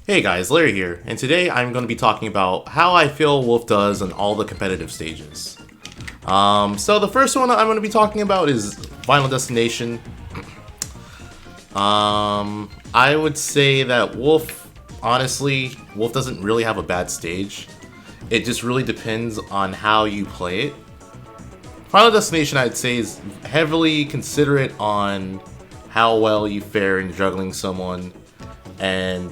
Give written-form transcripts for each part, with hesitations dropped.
Hey guys, Larry here, and today I'm going to be talking about how I feel Wolf does on all the competitive stages. So the first one I'm going to be talking about is Final Destination. I would say that Wolf, honestly, Wolf doesn't really have a bad stage. It just really depends on how you play it. Final Destination, I'd say, is heavily considerate on how well you fare in juggling someone and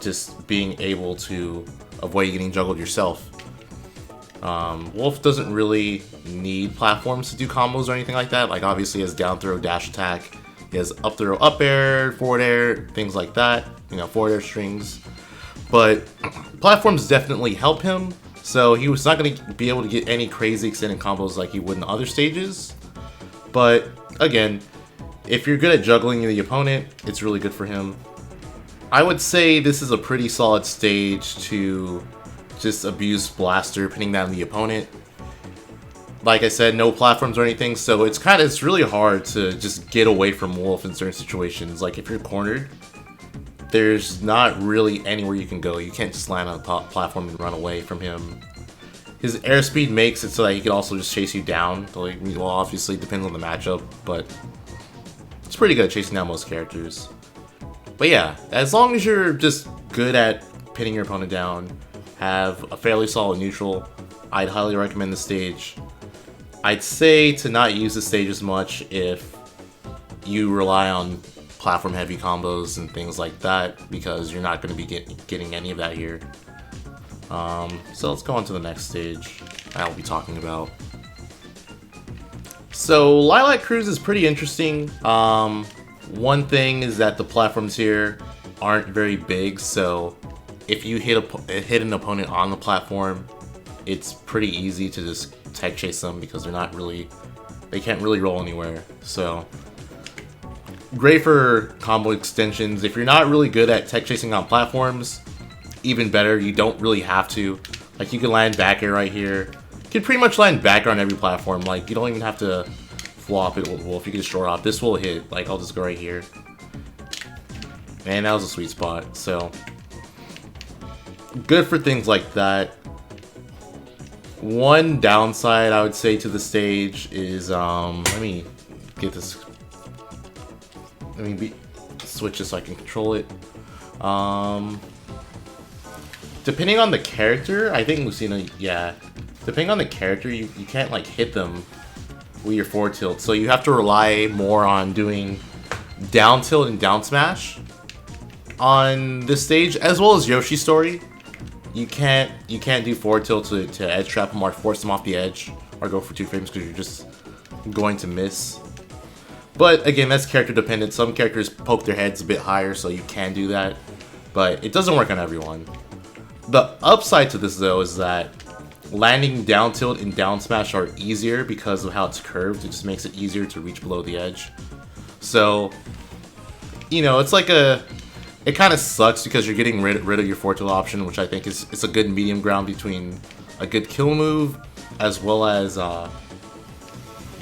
just being able to avoid getting juggled yourself. Wolf doesn't really need platforms to do combos or anything like that. Like, obviously he has down throw, dash attack, he has up throw, up air, forward air, things like that, you know, forward air strings. But platforms definitely help him, so he was not going to be able to get any crazy extended combos like he would in other stages. But again, if you're good at juggling the opponent, it's really good for him. I would say this is a pretty solid stage to just abuse Blaster, pinning down the opponent. Like I said, no platforms or anything, so it's really hard to just get away from Wolf in certain situations. Like if you're cornered, there's not really anywhere you can go. You can't just land on a platform and run away from him. His airspeed makes it so that he can also just chase you down. Like, well, obviously it depends on the matchup, but it's pretty good at chasing down most characters. But yeah, as long as you're just good at pinning your opponent down, have a fairly solid neutral, I'd highly recommend the stage. I'd say to not use the stage as much if you rely on platform heavy combos and things like that, because you're not going to be getting any of that here. So let's go on to the next stage I'll be talking about. So Lilac Cruz is pretty interesting. One thing is that the platforms here aren't very big, so if you hit an opponent on the platform, it's pretty easy to just tech chase them because they can't really roll anywhere. So great for combo extensions. If you're not really good at tech chasing on platforms, even better, you don't really have to. Like, you can land back air right here. You can pretty much land back air on every platform. Like, you don't even have to flop it with Wolf. You can just short off. This will hit. Like, I'll just go right here. And that was a sweet spot. So good for things like that. One downside I would say to the stage is let me get this. Switch this so I can control it. Depending on the character, I think Lucina, yeah. Depending on the character, you can't like hit them with your forward tilt, so you have to rely more on doing down tilt and down smash on this stage, as well as Yoshi's story. You can't do forward tilt to edge trap them or force them off the edge or go for 2 frames because you're just going to miss. But again, that's character dependent. Some characters poke their heads a bit higher, so you can do that, but it doesn't work on everyone. The upside to this though is that landing down tilt and down smash are easier because of how it's curved. It just makes it easier to reach below the edge. So, you know, it's like it kind of sucks because you're getting rid of your forward tilt option, which I think is a good medium ground between a good kill move as well as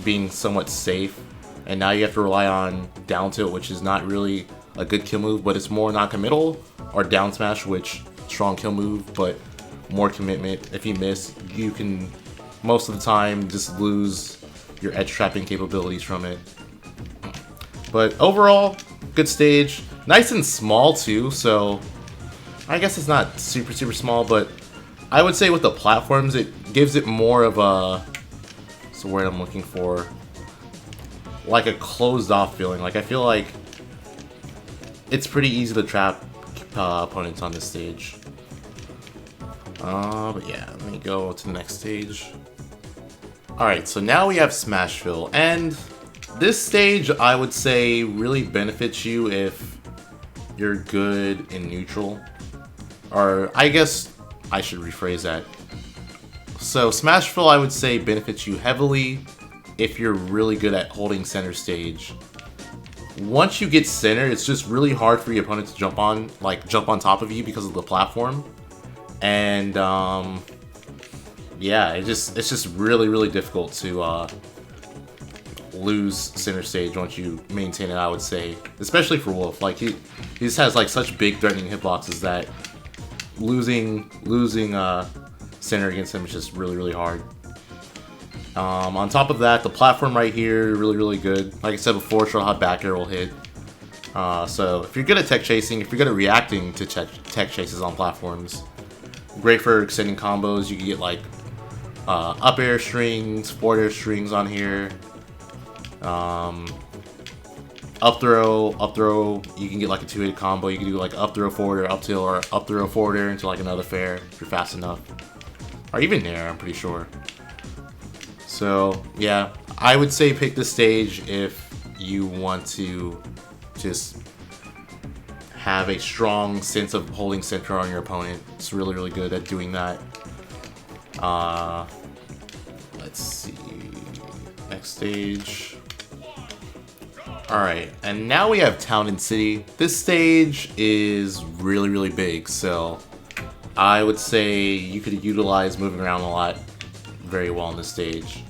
being somewhat safe. And now you have to rely on down tilt, which is not really a good kill move, but it's more non-committal, or down smash, which strong kill move, but more commitment. If you miss, you can most of the time just lose your edge trapping capabilities from it. But overall, good stage. Nice and small too, so I guess it's not super small, but I would say with the platforms it gives it more of a, what's the word I'm looking for, like a closed off feeling. Like, I feel like it's pretty easy to trap opponents on this stage. But yeah, let me go to the next stage. Alright, so now we have Smashville, and this stage I would say really benefits you if you're good in neutral. Or I guess I should rephrase that. So Smashville I would say benefits you heavily if you're really good at holding center stage. Once you get center, it's just really hard for your opponent to jump on top of you because of the platform. And yeah, it's just really difficult to lose center stage once you maintain it, I would say. Especially for Wolf. Like, he just has, like, such big threatening hitboxes that losing center against him is just really, really hard. On top of that, the platform right here, really good. Like I said before, short hop back air will hit. So if you're good at tech chasing, if you're good at reacting to tech chases on platforms, great for extending combos. You can get like up air strings, forward air strings on here. Up throw, you can get like a two-hit combo. You can do like up throw forward air, up tilt, or up throw forward air into like another fair if you're fast enough. Or even there, I'm pretty sure. So yeah, I would say pick this stage if you want to just have a strong sense of holding center on your opponent. It's really good at doing that. Let's see, next stage. Alright, and now we have Town and City. This stage is really big, so I would say you could utilize moving around a lot very well on this stage.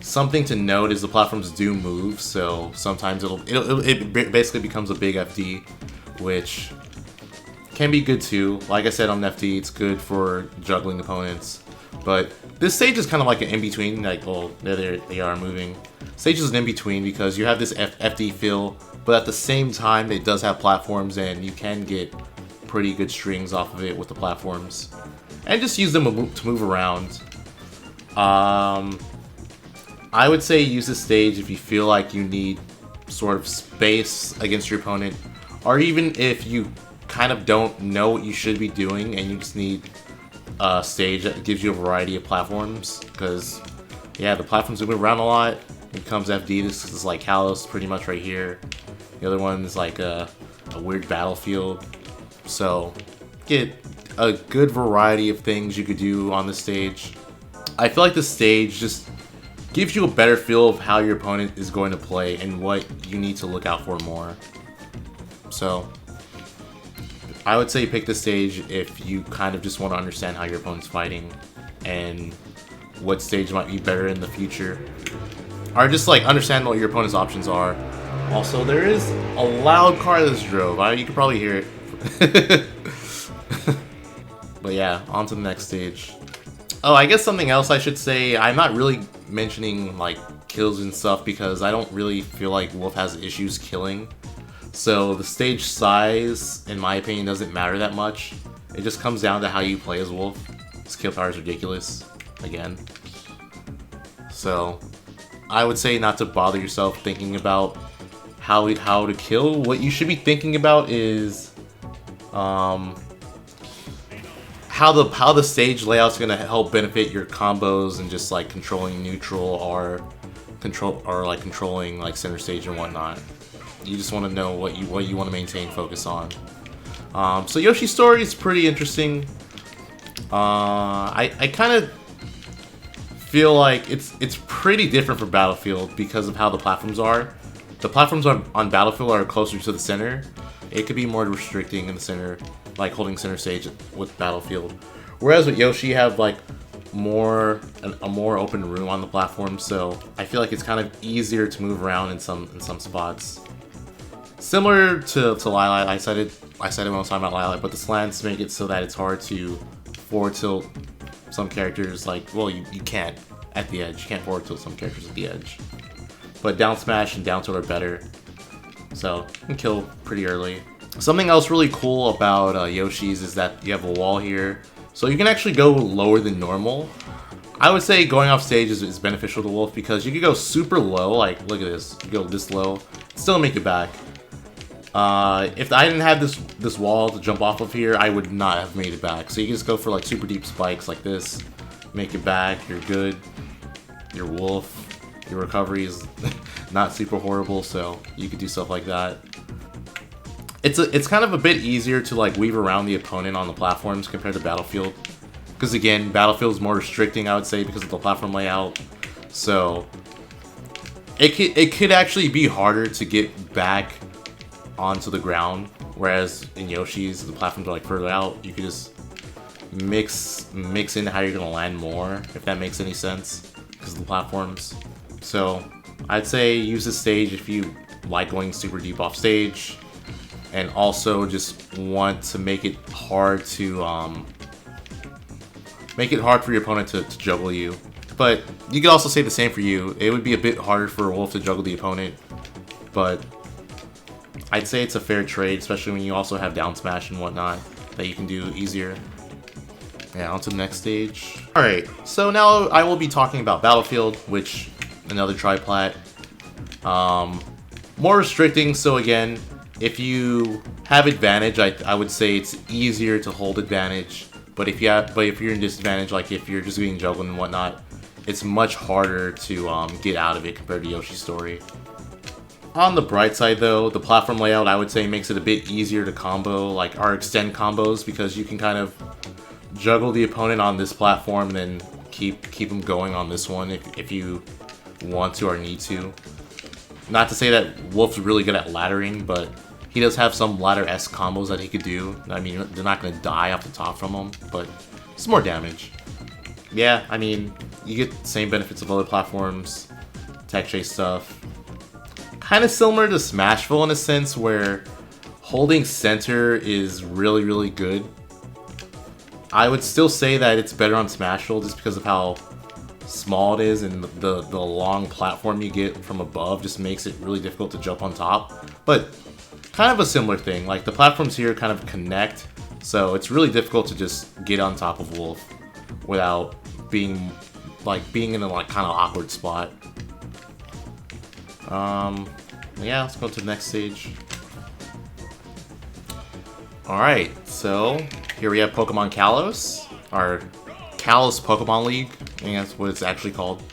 Something to note is the platforms do move, so sometimes it basically becomes a big FD, which can be good too. Like I said, on FD, it's good for juggling opponents. But this stage is kind of like an in-between, like, well, there they are moving. Stage is an in-between because you have this FD feel, but at the same time, it does have platforms, and you can get pretty good strings off of it with the platforms. And just use them to move around. I would say use this stage if you feel like you need sort of space against your opponent, or even if you kind of don't know what you should be doing and you just need a stage that gives you a variety of platforms. Because, yeah, the platforms move around a lot. Here comes FD. This is like Kalos pretty much right here. The other one is like a weird battlefield. So, get a good variety of things you could do on this stage. I feel like this stage just gives you a better feel of how your opponent is going to play and what you need to look out for more. So, I would say pick this stage if you kind of just want to understand how your opponent's fighting and what stage might be better in the future. Or just like understand what your opponent's options are. Also, there is a loud car that's drove. You can probably hear it. But yeah, on to the next stage. Oh, I guess something else I should say, I'm not really mentioning like kills and stuff because I don't really feel like Wolf has issues killing. So the stage size, in my opinion, doesn't matter that much. It just comes down to how you play as Wolf. His kill power is ridiculous, again. So I would say not to bother yourself thinking about how to kill. What you should be thinking about is how the stage layout's gonna help benefit your combos and just like controlling neutral or controlling like center stage and whatnot. You just want to know what you want to maintain focus on. So Yoshi's story is pretty interesting. I kind of feel like it's pretty different from Battlefield because of how the platforms are. The platforms on Battlefield are closer to the center. It could be more restricting in the center, like holding center stage with Battlefield. Whereas with Yoshi, you have like a more open room on the platform, so I feel like it's kind of easier to move around in some spots. Similar to Lilac, I said it when I was talking about Lilac, but the slants make it so that it's hard to forward tilt some characters. Like, well, you can't at the edge. You can't forward tilt some characters at the edge. But down smash and down tilt are better, so you can kill pretty early. Something else really cool about Yoshi's is that you have a wall here, so you can actually go lower than normal. I would say going off stage is beneficial to Wolf because you could go super low, like look at this, you go this low, still make it back. If I didn't have this wall to jump off of here, I would not have made it back. So you can just go for like super deep spikes like this, make it back, you're good, you're Wolf. Your recovery is not super horrible, so you could do stuff like that. It's kind of a bit easier to like weave around the opponent on the platforms compared to Battlefield. Because again, Battlefield is more restricting, I would say, because of the platform layout. So it could actually be harder to get back onto the ground. Whereas in Yoshi's, the platforms are like further out. You could just mix in how you're gonna land more, if that makes any sense. because of the platforms. So I'd say use this stage if you like going super deep off stage, and also just want to make it hard to make it hard for your opponent to juggle you. But you could also say the same for you. It would be a bit harder for Wolf to juggle the opponent, but I'd say it's a fair trade, especially when you also have down smash and whatnot that you can do easier. Yeah, on to the next stage. Alright, so now I will be talking about Battlefield, which, another tri-plat. More restricting, so again, if you have advantage, I would say it's easier to hold advantage. But if you're in disadvantage, like if you're just being juggled and whatnot, it's much harder to get out of it compared to Yoshi's story. On the bright side though, the platform layout I would say makes it a bit easier to combo, like our extend combos, because you can kind of juggle the opponent on this platform and then keep them going on this one if you want to or need to. Not to say that Wolf's really good at laddering, but he does have some ladder-esque combos that he could do. I mean, they're not going to die off the top from him, but it's more damage. Yeah, I mean, you get the same benefits of other platforms, tech chase stuff. Kind of similar to Smashville in a sense, where holding center is really, really good. I would still say that it's better on Smashville just because of how small it is, and the long platform you get from above just makes it really difficult to jump on top. But kind of a similar thing, like the platforms here kind of connect, so it's really difficult to just get on top of Wolf without being in a like kind of awkward spot. Yeah, let's go to the next stage. Alright, so here we have Pokemon Kalos, our Kalos Pokemon League. I think that's what it's actually called.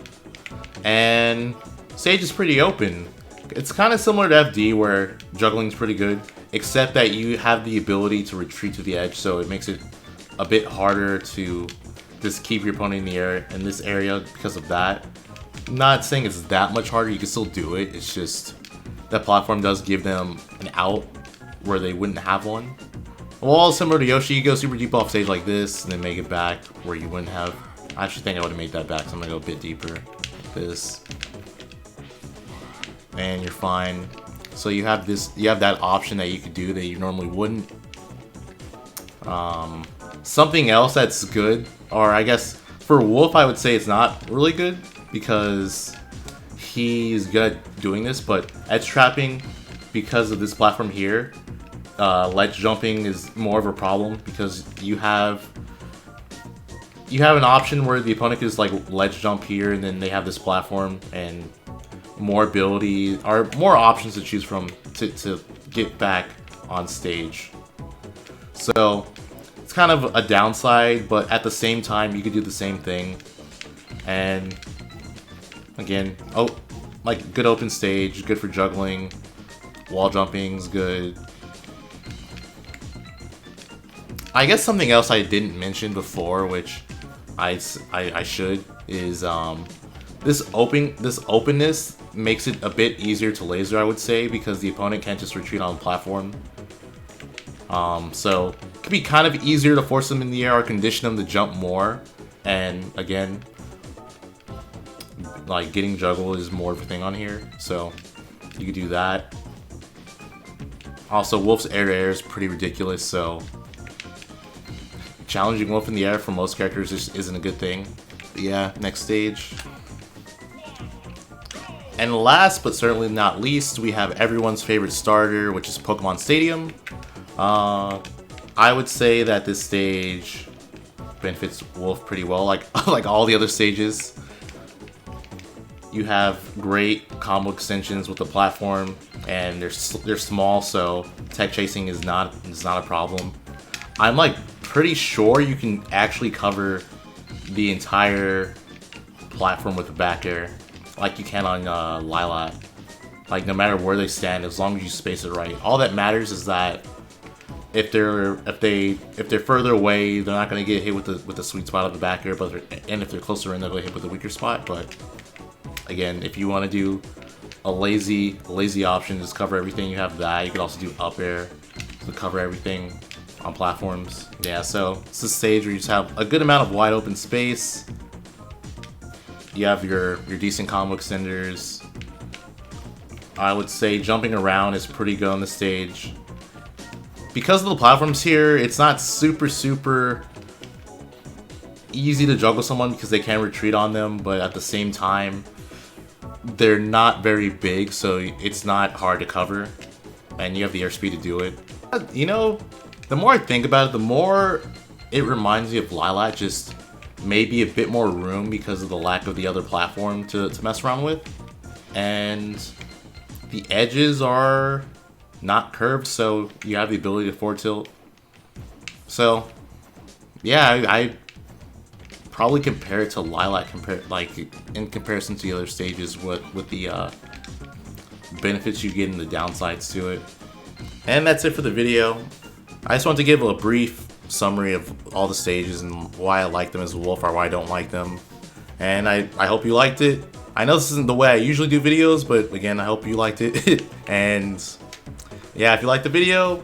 And stage is pretty open. It's kind of similar to FD where juggling's pretty good, except that you have the ability to retreat to the edge, so it makes it a bit harder to just keep your opponent in the air in this area because of that. Not saying it's that much harder, you can still do it, it's just that platform does give them an out where they wouldn't have one. Well, similar to Yoshi, you go super deep off stage like this, and then make it back where you wouldn't have. I actually think I would have made that back, so I'm gonna go a bit deeper, like this. And you're fine. So you have that option that you could do that you normally wouldn't. Something else that's good, or I guess for Wolf I would say it's not really good, because he's good at doing this, but edge trapping, because of this platform here, ledge jumping is more of a problem, because you have an option where the opponent can just like ledge jump here, and then they have this platform and more ability or more options to choose from to get back on stage. So it's kind of a downside, but at the same time you could do the same thing. And again, like good open stage, good for juggling, wall jumping's good. I guess something else I didn't mention before, which I should, is this openness makes it a bit easier to laser, I would say, because the opponent can't just retreat on the platform. So it could be kind of easier to force them in the air or condition them to jump more. And again, like getting juggle is more of a thing on here, so you could do that. Also, Wolf's air to air is pretty ridiculous, so challenging Wolf in the air for most characters just isn't a good thing. But yeah, next stage. And last but certainly not least, we have everyone's favorite starter, which is Pokemon Stadium. I would say that this stage benefits Wolf pretty well, like all the other stages. You have great combo extensions with the platform, and they're small, so tech chasing is not a problem. I'm like pretty sure you can actually cover the entire platform with the back air, like you can on Lilac. Like no matter where they stand, as long as you space it right. All that matters is that if they're further away, they're not gonna get hit with the sweet spot of the back air, and if they're closer in, they'll get hit with the weaker spot. But again, if you want to do a lazy option, just cover everything, you have that. You can also do up air to cover everything on platforms. Yeah, so it's a stage where you just have a good amount of wide open space. You have your decent combo extenders. I would say jumping around is pretty good on the stage. Because of the platforms here, it's not super easy to juggle someone because they can retreat on them, but at the same time, they're not very big, so it's not hard to cover, and you have the airspeed to do it. You know, the more I think about it, the more it reminds me of Lilac, just maybe a bit more room because of the lack of the other platform to mess around with. And the edges are not curved, so you have the ability to forward tilt. So, yeah, I probably compare it to Lilac, in comparison to the other stages with the benefits you get and the downsides to it. And that's it for the video. I just want to give a brief summary of all the stages and why I like them as a Wolf or why I don't like them. And I hope you liked it. I know this isn't the way I usually do videos, but again, I hope you liked it. And yeah, if you liked the video,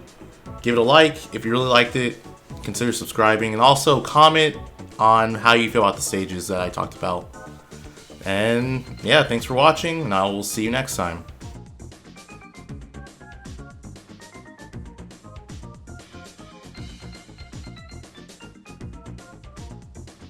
give it a like. If you really liked it, consider subscribing, and also comment on how you feel about the stages that I talked about. And yeah, thanks for watching, and I will see you next time.